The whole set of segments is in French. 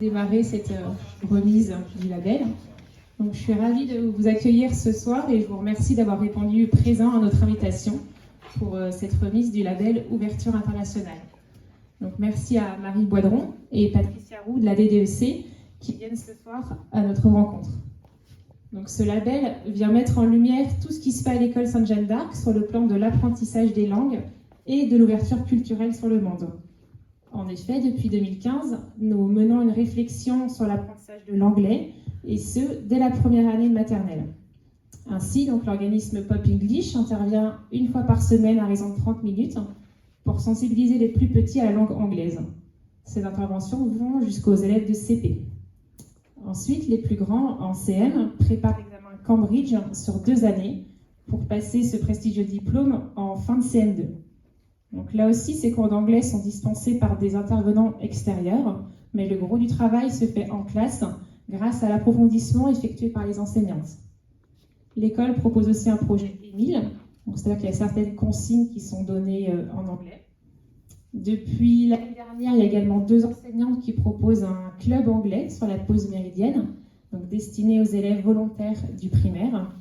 Démarrer cette remise du label. Donc, je suis ravie de vous accueillir ce soir et je vous remercie d'avoir répondu présent à notre invitation pour cette remise du label Ouverture Internationale. Donc, merci à Marie Boidron et Patricia Roux de la DDEC qui viennent ce soir à notre rencontre. Donc, ce label vient mettre en lumière tout ce qui se fait à l'école Sainte-Jeanne d'Arc sur le plan de l'apprentissage des langues et de l'ouverture culturelle sur le monde. En effet, depuis 2015, nous menons une réflexion sur l'apprentissage de l'anglais, et ce, dès la première année de maternelle. Ainsi, donc, l'organisme Pop English intervient une fois par semaine à raison de 30 minutes pour sensibiliser les plus petits à la langue anglaise. Ces interventions vont jusqu'aux élèves de CP. Ensuite, les plus grands, en CM, préparent l'examen Cambridge sur 2 années pour passer ce prestigieux diplôme en fin de CM2. Donc là aussi, ces cours d'anglais sont dispensés par des intervenants extérieurs, mais le gros du travail se fait en classe grâce à l'approfondissement effectué par les enseignantes. L'école propose aussi un projet EMIL, c'est-à-dire qu'il y a certaines consignes qui sont données en anglais. Depuis l'année dernière, il y a également 2 enseignantes qui proposent un club anglais sur la pause méridienne, donc destiné aux élèves volontaires du primaire.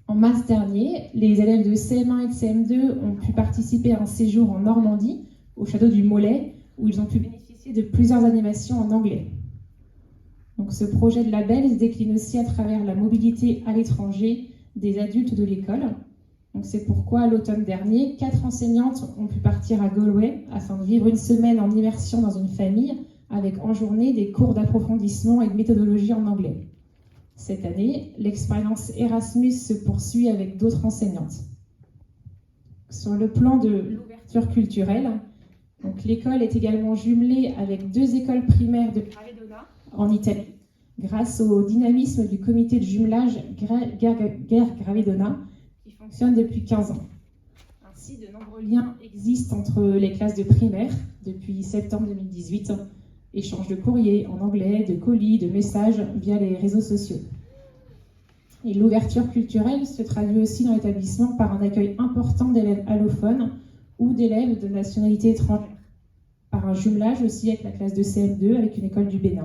En mars dernier, les élèves de CM1 et de CM2 ont pu participer à un séjour en Normandie, au château du Molay, où ils ont pu bénéficier de plusieurs animations en anglais. Donc, ce projet de label se décline aussi à travers la mobilité à l'étranger des adultes de l'école. Donc, c'est pourquoi, l'automne dernier, 4 enseignantes ont pu partir à Galway afin de vivre une semaine en immersion dans une famille, avec en journée des cours d'approfondissement et de méthodologie en anglais. Cette année, l'expérience Erasmus se poursuit avec d'autres enseignantes. Sur le plan de l'ouverture culturelle, l'école est également jumelée avec 2 écoles primaires de Gravedona en Italie, grâce au dynamisme du comité de jumelage Guerre Gravedona qui fonctionne depuis 15 ans. Ainsi, de nombreux liens existent entre les classes de primaire depuis septembre 2018, échange de courriers en anglais, de colis, de messages via les réseaux sociaux. Et l'ouverture culturelle se traduit aussi dans l'établissement par un accueil important d'élèves allophones ou d'élèves de nationalité étrangère, par un jumelage aussi avec la classe de CM2 avec une école du Bénin.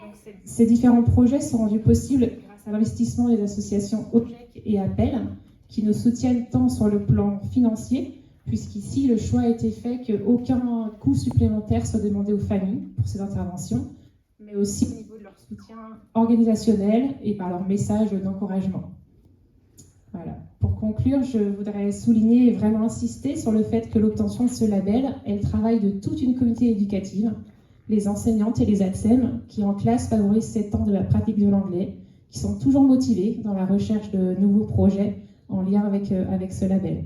Donc, ces différents projets sont rendus possibles grâce à l'investissement des associations OPEC et APEL qui nous soutiennent tant sur le plan financier, puisqu'ici, le choix a été fait qu'aucun coût supplémentaire soit demandé aux familles pour ces interventions, mais aussi au niveau de leur soutien organisationnel et par leur message d'encouragement. Voilà. Pour conclure, je voudrais souligner et vraiment insister sur le fait que l'obtention de ce label est le travail de toute une communauté éducative, les enseignantes et les ATSEM, qui en classe favorisent ces temps de la pratique de l'anglais, qui sont toujours motivés dans la recherche de nouveaux projets en lien avec ce label.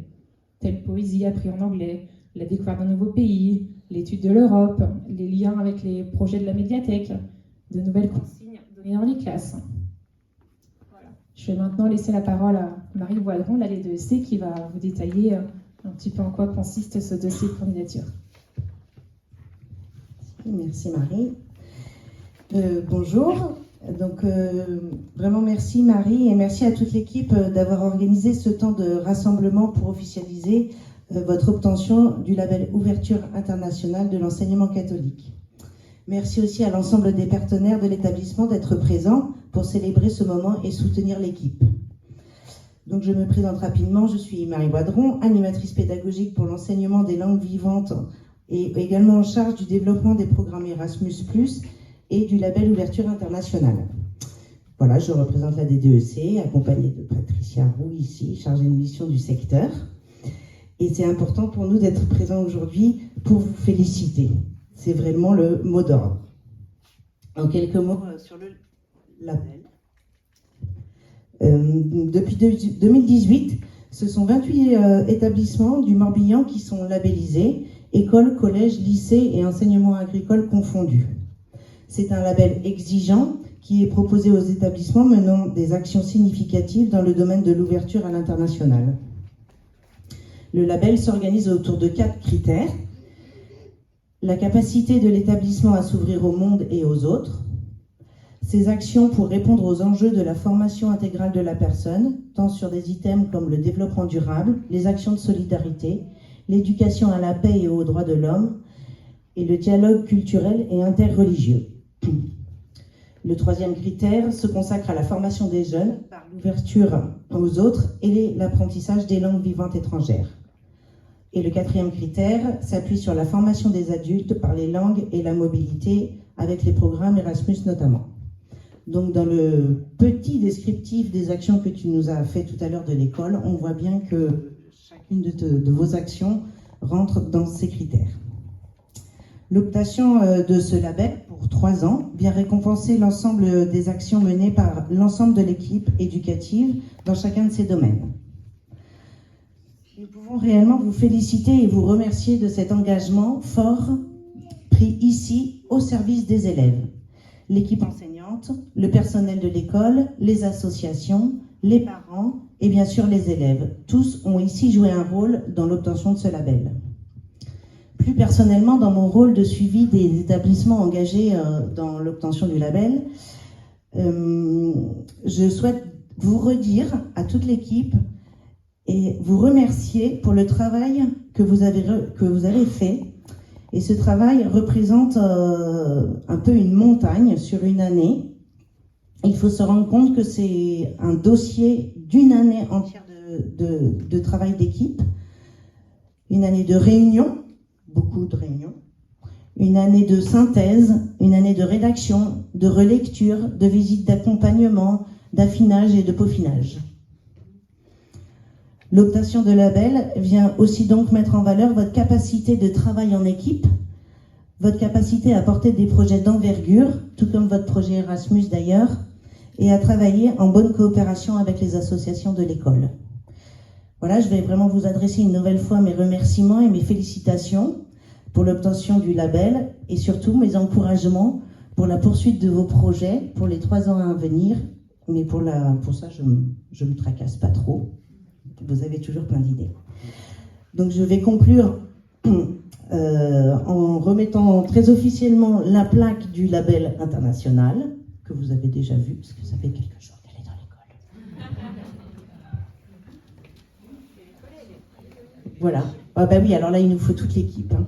Telle poésie apprise en anglais, la découverte d'un nouveau pays, l'étude de l'Europe, les liens avec les projets de la médiathèque, de nouvelles consignes données dans les classes. Voilà. Je vais maintenant laisser la parole à Marie Boidron, de la DDEC, qui va vous détailler un petit peu en quoi consiste ce dossier de candidature. Merci Marie. Bonjour. Donc, vraiment merci Marie et merci à toute l'équipe d'avoir organisé ce temps de rassemblement pour officialiser votre obtention du label Ouverture Internationale de l'enseignement catholique. Merci aussi à l'ensemble des partenaires de l'établissement d'être présents pour célébrer ce moment et soutenir l'équipe. Donc, je me présente rapidement, je suis Marie Boidron, animatrice pédagogique pour l'enseignement des langues vivantes et également en charge du développement des programmes Erasmus+, et du label Ouverture Internationale. Voilà, je représente la DDEC, accompagnée de Patricia Roux ici, chargée de mission du secteur. Et c'est important pour nous d'être présents aujourd'hui pour vous féliciter. C'est vraiment le mot d'ordre. En quelques mots sur le label. Depuis 2018, ce sont 28 établissements du Morbihan qui sont labellisés, écoles, collèges, lycées et enseignements agricoles confondus. C'est un label exigeant qui est proposé aux établissements menant des actions significatives dans le domaine de l'ouverture à l'international. Le label s'organise autour de 4 critères. La capacité de l'établissement à s'ouvrir au monde et aux autres. Ses actions pour répondre aux enjeux de la formation intégrale de la personne, tant sur des items comme le développement durable, les actions de solidarité, l'éducation à la paix et aux droits de l'homme, et le dialogue culturel et interreligieux. Le troisième critère se consacre à la formation des jeunes par l'ouverture aux autres et l'apprentissage des langues vivantes étrangères. Et le quatrième critère s'appuie sur la formation des adultes par les langues et la mobilité avec les programmes Erasmus notamment. Donc dans le petit descriptif des actions que tu nous as fait tout à l'heure de l'école, on voit bien que chacune de vos actions rentre dans ces critères. L'obtention de ce label pour 3 ans vient récompenser l'ensemble des actions menées par l'ensemble de l'équipe éducative dans chacun de ces domaines. Nous pouvons réellement vous féliciter et vous remercier de cet engagement fort pris ici au service des élèves. L'équipe enseignante, le personnel de l'école, les associations, les parents et bien sûr les élèves. Tous ont ici joué un rôle dans l'obtention de ce label. Plus personnellement, dans mon rôle de suivi des établissements engagés dans l'obtention du label, je souhaite vous redire à toute l'équipe et vous remercier pour le travail que vous avez fait. Et ce travail représente un peu une montagne sur une année. Il faut se rendre compte que c'est un dossier d'une année entière de travail d'équipe, une année de réunion, beaucoup de réunions, une année de synthèse, une année de rédaction, de relecture, de visite d'accompagnement, d'affinage et de peaufinage. L'obtention de label vient aussi donc mettre en valeur votre capacité de travail en équipe, votre capacité à porter des projets d'envergure, tout comme votre projet Erasmus d'ailleurs, et à travailler en bonne coopération avec les associations de l'école. Voilà, je vais vraiment vous adresser une nouvelle fois mes remerciements et mes félicitations pour l'obtention du label et surtout mes encouragements pour la poursuite de vos projets pour les 3 ans à venir. Mais pour ça, je me tracasse pas trop. Vous avez toujours plein d'idées. Donc je vais conclure en remettant très officiellement la plaque du label international, que vous avez déjà vu, parce que ça fait quelques jours qu'elle est dans l'école. Voilà. Ah bah oui, alors là, il nous faut toute l'équipe. Hein.